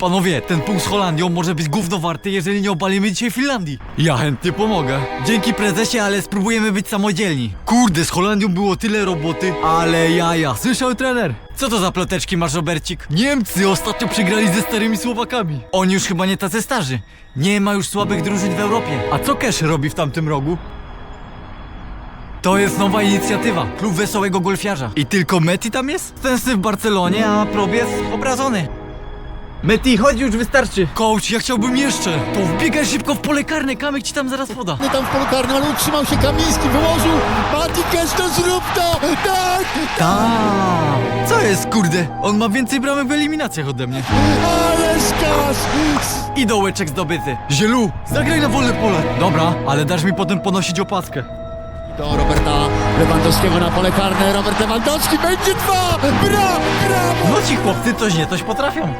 Panowie, ten punkt z Holandią może być gówno warty, jeżeli nie obalimy dzisiaj Finlandii. Ja chętnie pomogę. Dzięki prezesie, ale spróbujemy być samodzielni. Kurde, z Holandią było tyle roboty, ale jaja. Słyszał trener? Co to za ploteczki masz, Robercik? Niemcy ostatnio przegrali ze starymi Słowakami. Oni już chyba nie tacy starzy. Nie ma już słabych drużyn w Europie. A co Cash robi w tamtym rogu? To jest nowa inicjatywa, klub wesołego golfiarza. I tylko Meti tam jest? Stęsny w Barcelonie, a Prob jest obrazony. Meti, chodź, już wystarczy. Coach, ja chciałbym jeszcze. To wbiegaj szybko w pole karne, Kamyk ci tam zaraz poda. Nie tam w polu karnym, ale utrzymał się Kamiński, wyłożył. Mati Cash, to zrób to! Tak! Tak. Co jest, kurde? On ma więcej bramek w eliminacjach ode mnie. Ależ Cash! I dołeczek zdobyty. Zielu, zagraj na wolne pole. Dobra, ale dasz mi potem ponosić opaskę. Do Roberta Lewandowskiego na pole karne. Robert Lewandowski będzie 2! Brawo! No ci chłopcy coś nie, coś potrafią.